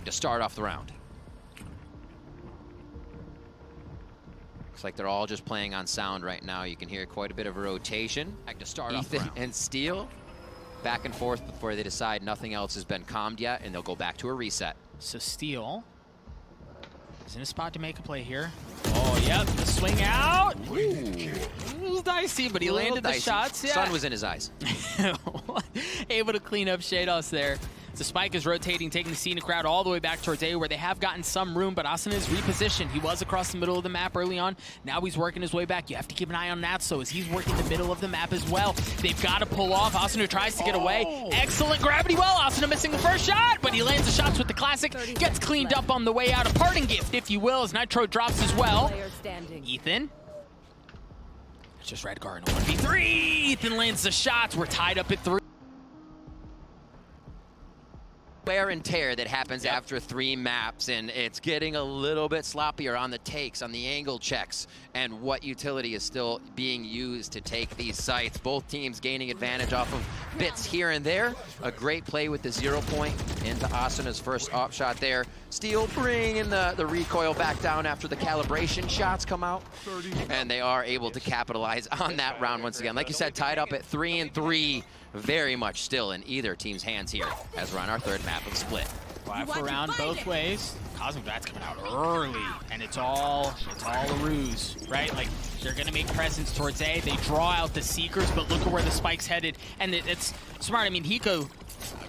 to start off the round. Looks like they're all just playing on sound right now. You can hear quite a bit of a rotation. To start off the round. And Steel back and forth before they decide nothing else has been calmed yet, and they'll go back to a reset. So Steel is in a spot to make a play here. Oh, yep, the swing out. Ooh. It was dicey, but he landed the shots. Yeah. Sun was in his eyes. Able to clean up Shados there. The Spike is rotating, taking the scenic route all the way back towards A, where they have gotten some room, but Asuna is repositioned. He was across the middle of the map early on. Now he's working his way back. You have to keep an eye on that, so as he's working the middle of the map as well. They've got to pull off. Asuna tries to get away. Excellent gravity well. Asuna missing the first shot, but he lands the shots with the classic. Gets cleaned up on the way out. A parting gift, if you will, as Nitro drops as well. Ethan. It's just Redguard in a 1v3. Ethan lands the shots. We're tied up at 3. Wear and tear that happens after 3 maps, and it's getting a little bit sloppier on the takes, on the angle checks, and what utility is still being used to take these sites. Both teams gaining advantage off of bits here and there. A great play with the 0 point into Asuna's first op shot there. Steel bringing the recoil back down after the calibration shots come out, and they are able to capitalize on that round once again. Like you said, tied up at 3-3. Very much still in either team's hands here as we're on our 3rd map of Split. Fly around both ways. Cosmic Bat's coming out early, and it's all a ruse, right? Like, they're gonna make presence towards A. They draw out the Seekers, but look at where the Spike's headed, and it's smart. I mean, Hiko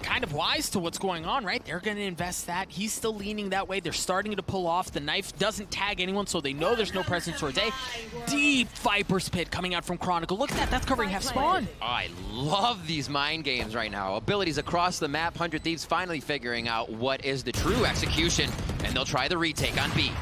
kind of wise to what's going on, right? They're gonna invest that. He's still leaning that way. They're starting to pull off. The knife doesn't tag anyone, so they know there's no presence towards A. Deep Viper's Pit coming out from Chronicle. Look at that, that's covering half spawn. Oh, I love these mind games right now. Abilities across the map. 100 Thieves finally figuring out what is the true execution, and they'll try the retake on B.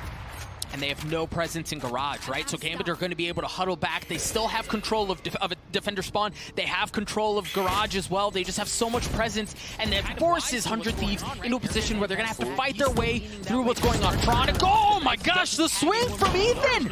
And they have no presence in Garage, right? So Gambit are going to be able to huddle back. They still have control of a defender spawn. They have control of Garage as well. They just have so much presence, and that forces 100 Thieves into a position where they're going to have to fight their way through what's going on. Chronicle, oh my gosh, the swing from Ethan!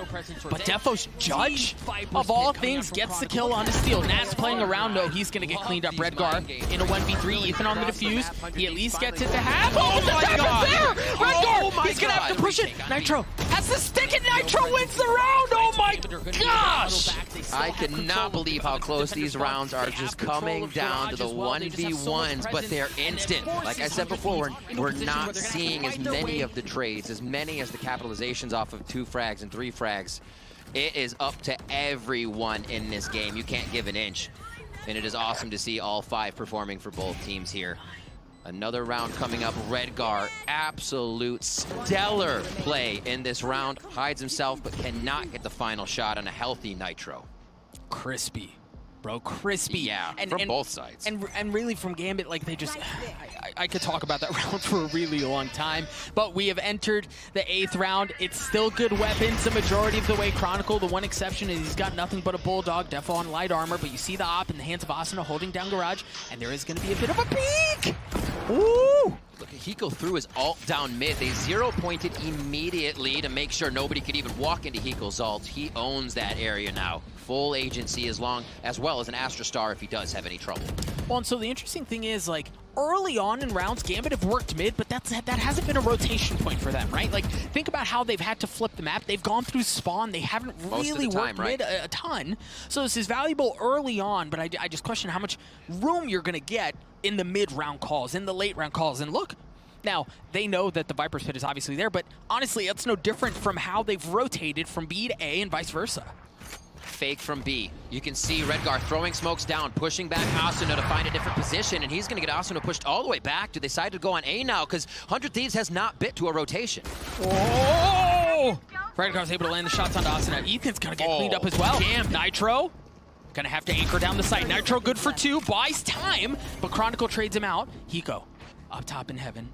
But Defo's Judge, of all things, gets the kill on the Steel. Nat's playing around, no, he's going to get cleaned up. Redguard in a 1v3. Ethan on the defuse. He at least gets it to half. Oh, the tap is there! Redguard, he's going to have to push it. Nitro has the stick, and Nitro wins the round! Oh my gosh! I cannot believe how close these rounds are, just coming down to the 1v1s, but they're instant. Like I said before, we're not seeing as many of the trades, as many as the capitalizations off of 2 frags and 3 frags. It is up to everyone in this game. You can't give an inch. And it is awesome to see all 5 performing for both teams here. Another round coming up. Redguard, absolute stellar play in this round. Hides himself, but cannot get the final shot on a healthy Nitro. Crispy. Bro, crispy. Yeah, from both sides. And really from Gambit, like they just, I could talk about that round for a really long time, but we have entered the 8th round. It's still good weapons the majority of the way. Chronicle, the one exception is he's got nothing but a Bulldog, Defo on light armor, but you see the op in the hands of Asuna holding down Garage, and there is going to be a bit of a peek! Ooh! Look at Hiko threw his ult down mid. They 0-pointed immediately to make sure nobody could even walk into Hiko's ult. He owns that area now. Full agency as well as an Astra Star if he does have any trouble. Well, and so the interesting thing is, like, early on in rounds, Gambit have worked mid, but that hasn't been a rotation point for them, right? Like, think about how they've had to flip the map. They've gone through spawn. They haven't really worked mid a ton. So this is valuable early on, but I just question how much room you're going to get in the mid-round calls, in the late-round calls. And look, now, they know that the Viper's Pit is obviously there, but honestly, it's no different from how they've rotated from B to A and vice versa. Fake from B. You can see Redguard throwing smokes down, pushing back Asuna to find a different position, and he's going to get Asuna pushed all the way back to decide to go on A now, because 100 Thieves has not bit to a rotation. Oh! Redguard's able to land the shots onto Asuna. Ethan's going to get cleaned up as well. Damn, Nitro going to have to anchor down the site. Nitro good for 2, buys time, but Chronicle trades him out. Hiko up top in heaven.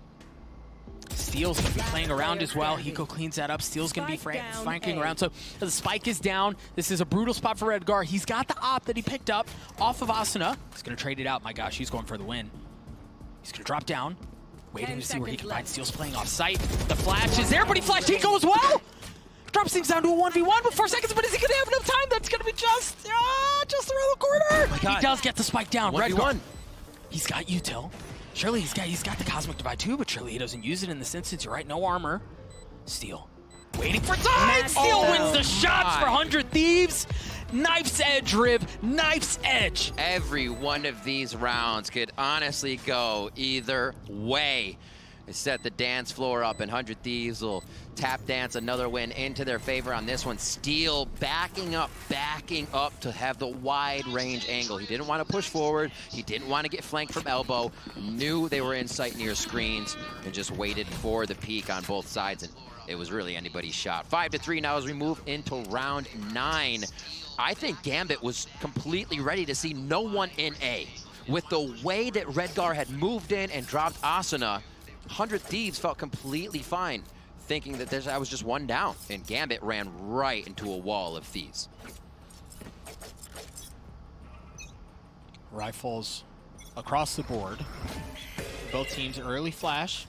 Steel's going to be playing around as well. Hiko cleans that up. Steel's going to be flanking around. So the Spike is down. This is a brutal spot for Redguard. He's got the op that he picked up off of Asuna. He's going to trade it out. My gosh, he's going for the win. He's going to drop down, waiting to see where he can find. Steel's playing off site. The flash is there, but he flashed Hiko as well. Drops things down to a 1v1 with 4 seconds, but is he going to have enough time? That's going to be just around the corner. He does get the Spike down. Redguard. He's got util. Surely he's got the Cosmic Divide too, but surely he doesn't use it in this instance. You're right, no armor. Steel. Waiting for time! Steel wins the shots for 100 Thieves! Knife's edge, Rib. Knife's edge. Every one of these rounds could honestly go either way. They set the dance floor up, and 100 Thieves will tap dance another win into their favor on this one. Steel backing up to have the wide range angle. He didn't want to push forward. He didn't want to get flanked from elbow. Knew they were in sight near screens and just waited for the peak on both sides. And it was really anybody's shot. 5-3 now as we move into round 9. I think Gambit was completely ready to see no one in A. With the way that Redgar had moved in and dropped Asuna, 100 Thieves felt completely fine, thinking that I was just one down, and Gambit ran right into a wall of Thieves. Rifles across the board. Both teams early flash.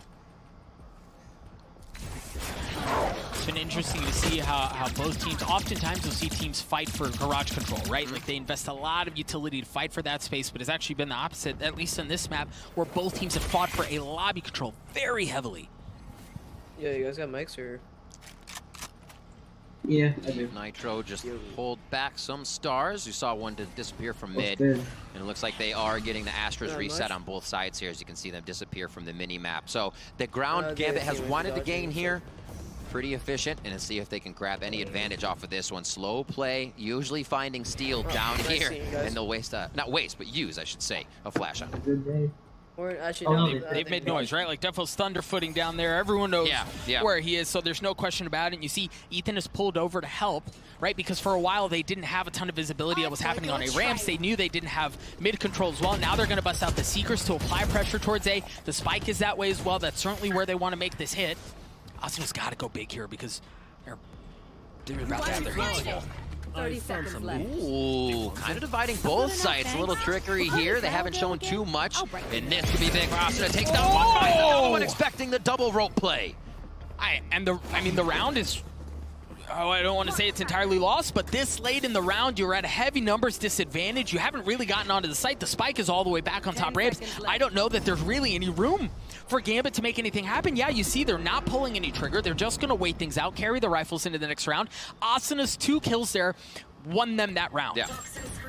It's been interesting to see how both teams, oftentimes you'll see teams fight for garage control, right? Like they invest a lot of utility to fight for that space, but it's actually been the opposite, at least on this map, where both teams have fought for a lobby control very heavily. Yeah, you guys got mics or? Yeah, I do. Nitro just pulled back some stars. You saw one disappear from mid, Good. and it looks like they are getting the Astros Not reset much. on both sides here, as you can see them disappear from the mini-map. So the ground they Gambit has went wanted to dodging, gain so- here. Pretty efficient, and to see if they can grab any advantage off of this one. Slow play, usually finding Steel down nice here, seeing you guys. and they'll waste, not waste, but use, I should say, a flash on it. Good day. Or actually, Oh, no. no, They've made noise, right? Like Defo's thunderfooting down there. Everyone knows Yeah. where he is, so there's no question about it. And you see Ethan is pulled over to help, right? Because for a while they didn't have a ton of visibility of what was happening on A ramps. They knew they didn't have mid control as well. Now they're going to bust out the Seekers to apply pressure towards A. The spike is that way as well. That's certainly where they want to make this hit. Asuna's got to go big here because they're about to have their hands full. 30 seconds left. Ooh, kind of dividing both sides. A little trickery here. They haven't shown too much, and this could be big. Asuna takes down one guy. No one expecting the double rope play. I mean, the round is, I don't want to say it's entirely lost, but this late in the round, you're at a heavy numbers disadvantage. You haven't really gotten onto the site. The spike is all the way back on top ramps. I don't know that there's really any room for Gambit to make anything happen. Yeah, you see they're not pulling any trigger. They're just going to wait things out, carry the rifles into the next round. Asuna's 2 kills there won them that round. Yeah.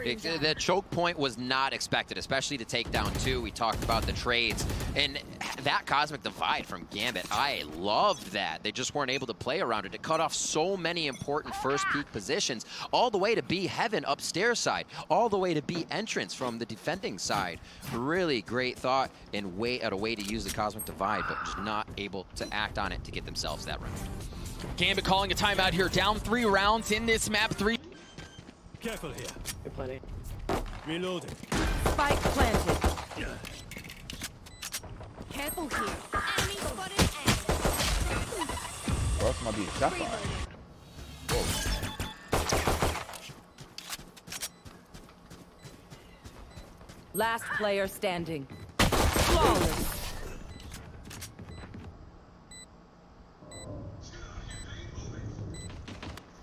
The choke point was not expected, especially to take down 2. We talked about the trades. And that Cosmic Divide from Gambit, I loved that. They just weren't able to play around it. It cut off so many important first peak positions, all the way to B Heaven upstairs side, all the way to B entrance from the defending side. Really great thought and a way to use the Cosmic Divide, but just not able to act on it to get themselves that round. Gambit calling a timeout here. Down 3 rounds in this map. 3. Careful here. You're plenty. Reloading. Spike planted. Careful here. Enemy spotted A. Or else might be a shot fire. Last player standing. Flawless.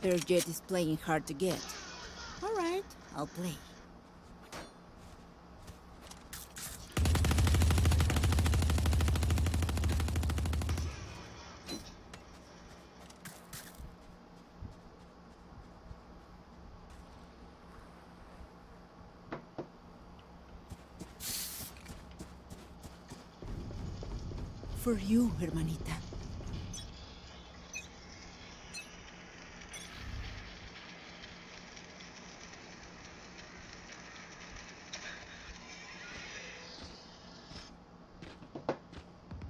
Their jet is playing hard to get. All right, I'll play. For you, hermanita.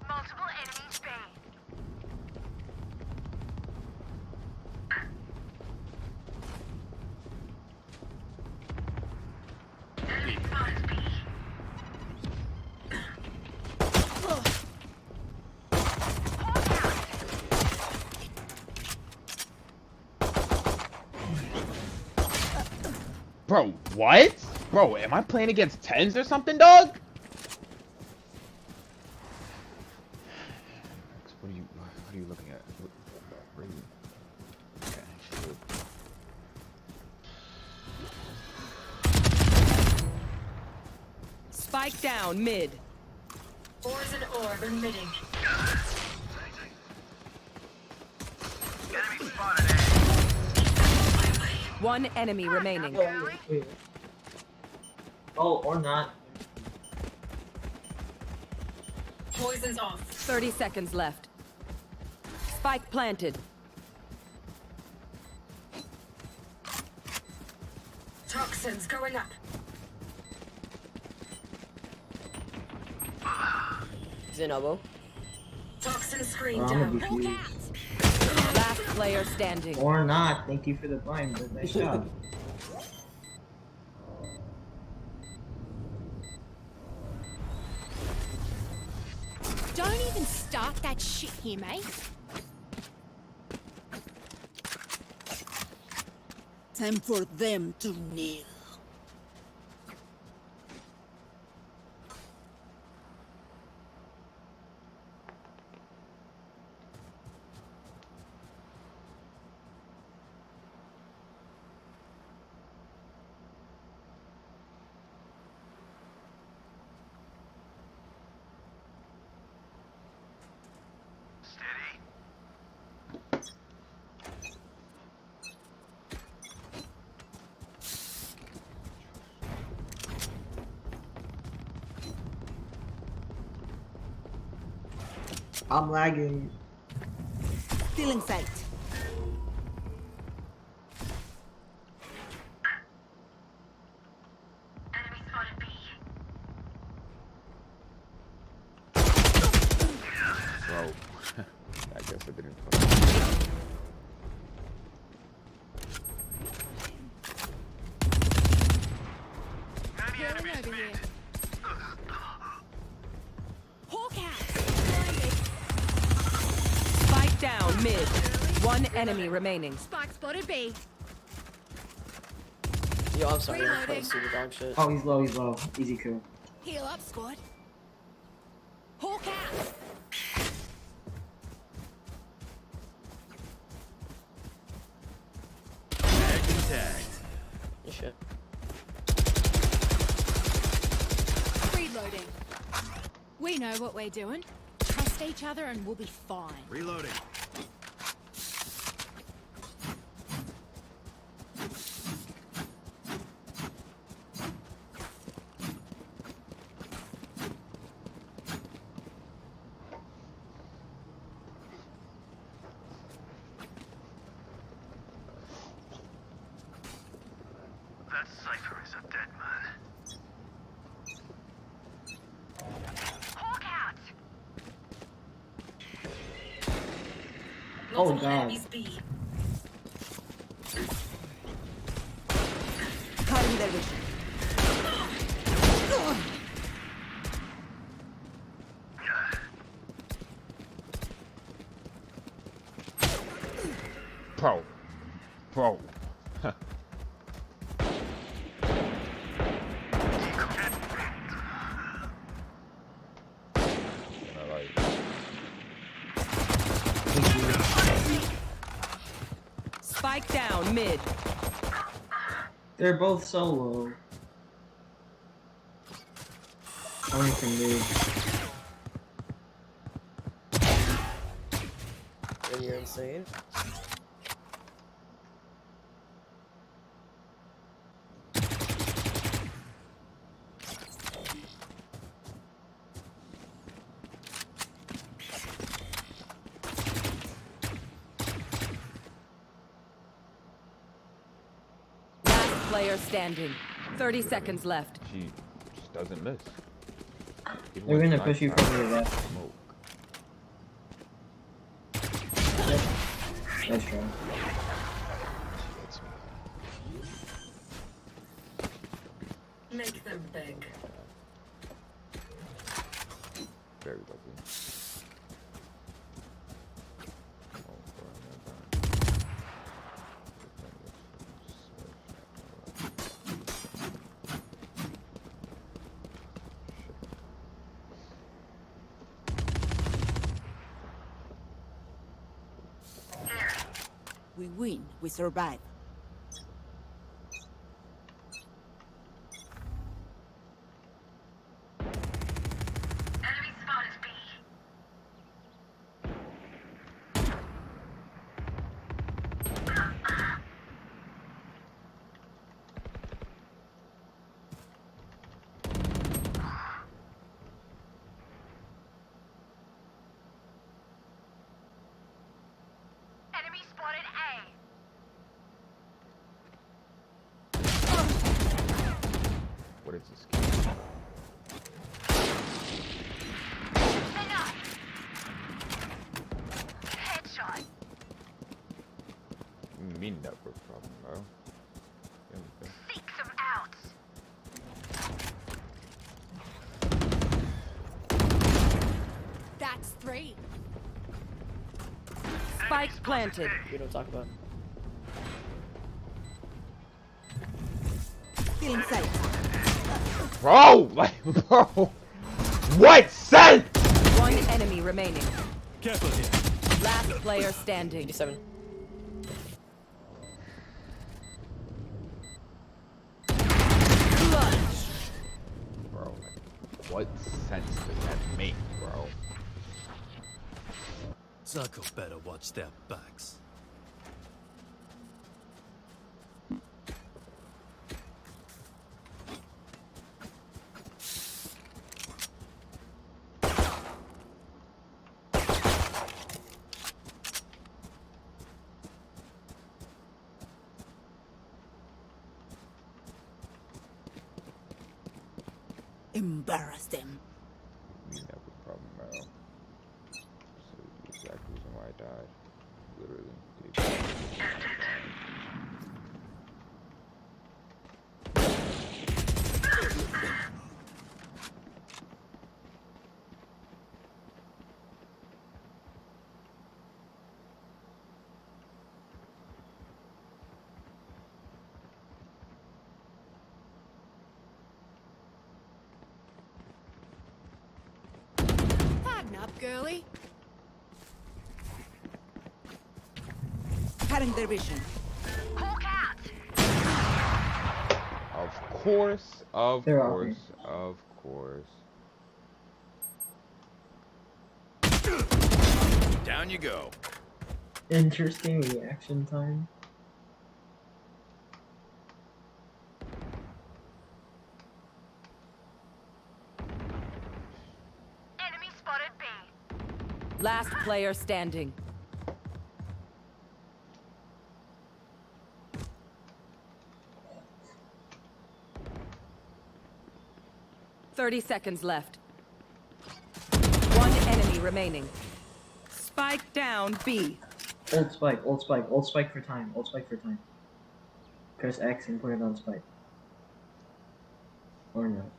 Multiple enemies bay. Bro, what? Bro, am I playing against 10s or something, dog? What are you looking at? Where are you? Okay, shoot. Spike down mid. Poison orb emitting. One enemy remaining. Oh, or not. Poison's off. 30 seconds left. Spike planted. Toxins going up. He's in elbow. Toxin screen I'm down. gonna be confused. Last player standing. Or not. Thank you for the blind, but nice job. Don't even start that shit here, mate. Time for them to kneel. I'm lagging. Stealing sight. Enemy spotted B. Bro. I guess I didn't. Over here. Hawk out. Spike down mid. One enemy remaining. Spike spotted B. Yo, I'm sorry. I'm Reloading. playing super dog shit. Oh, he's low, he's low. Easy kill. Heal up, squad. Hawk out. Good shit. Reloading. We know what we're doing. Trust each other and we'll be fine. Reloading. That Cypher is a dead man. Hawk out. Oh god. Enemies B. Cutting their vision. Pro. Pro. Spike down mid. They're both so low. Coming from me. And you're insane. Last player standing. 30 seconds left. She just doesn't miss. Even They're when gonna it's push you nighttime, from your left. smoke. Nice try. Make them beg. Very lucky. Oh, We win, we survive. Enemy spotted. you mean network problem, bro? Yeah, Seek them out. That's 3. Spike planted. We don't talk about it. Still in sight. Bro, like, bro, what sense? One enemy remaining. Careful here. Last player standing. 87. Bro, like, what sense does that make, bro? Psycho better watch their backs. Embarrass them. Network problem, bro. So the exact reason why I died. Literally. The exact Harden up, girly. Cutting their vision. Hawk out. Of course, of They're all course, of course. Down you go. Interesting reaction time. Enemy spotted B. Last player standing. "30 seconds left. One enemy remaining. Spike down B. Old spike, old spike, old spike for time, old spike for time. Press X and put it on spike. Or no.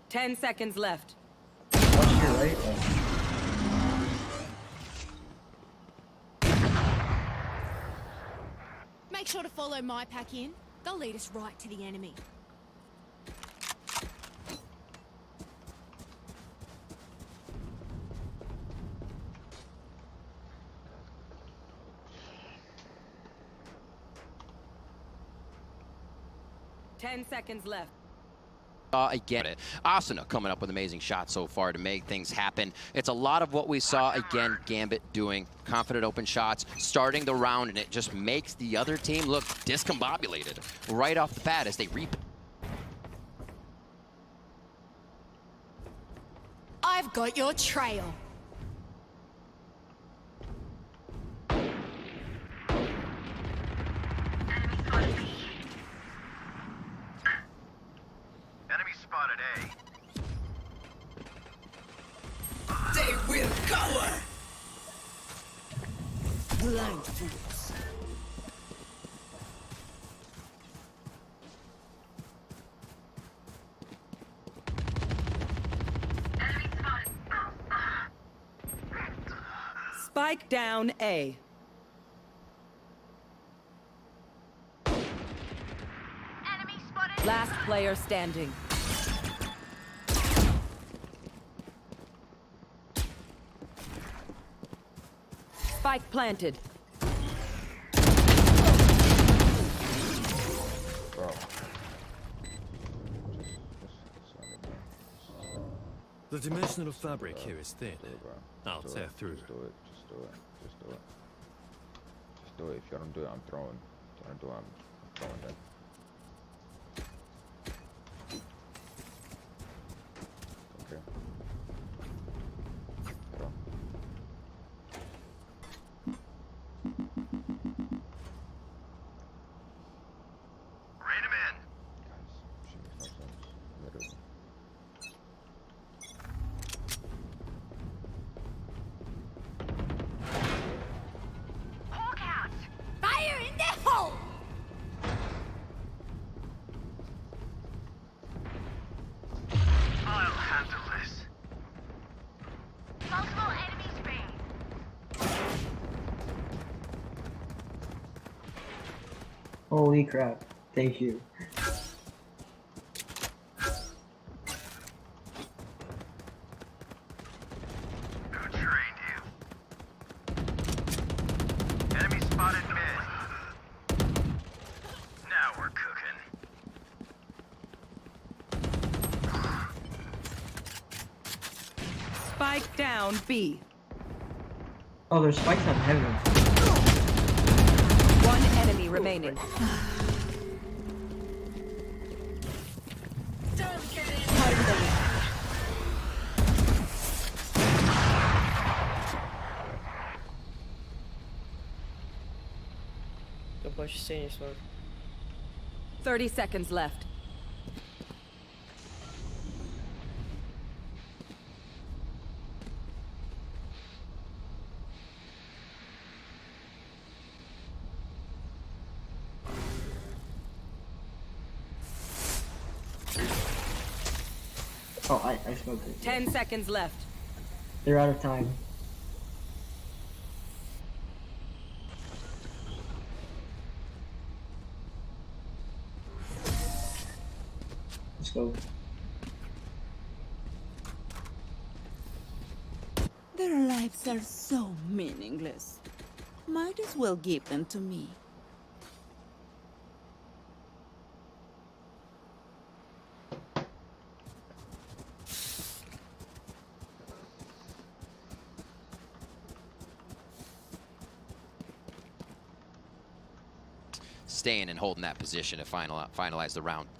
"10 seconds left. Watch your right. Oh. Make sure to follow my pack in. They'll lead us right to the enemy. Ten seconds left. Again, Asuna coming up with amazing shots so far to make things happen. It's a lot of what we saw, again, Gambit doing confident open shots, starting the round, and it just makes the other team look discombobulated right off the bat as they reap. I've got your trail. Enemy spotted A. They will cover. Blind fools. Enemy spotted. Spike down A. Enemy spotted. Last player standing. Spike planted. Bro. The dimensional fabric here is thin. Just do it, bro. I'll Just do tear it. through. Just do it. Just do it. Just do it. Just do it. If you don't do it, I'm throwing. If you don't do it, I'm throwing that. Okay. Throw. Rein him in. Guys, shit makes no sense. Literally. Holy crap. Thank you. Enemy spotted mid. Now we're cooking. Spike down B. Oh, there's spikes on heaven. One enemy remaining. Go push, stay in your smoke. 30 seconds left. Oh, I smoked it. 10 seconds left. They're out of time. Let's go. Their lives are so meaningless. Might as well give them to me. Staying and holding that position to finalize the round.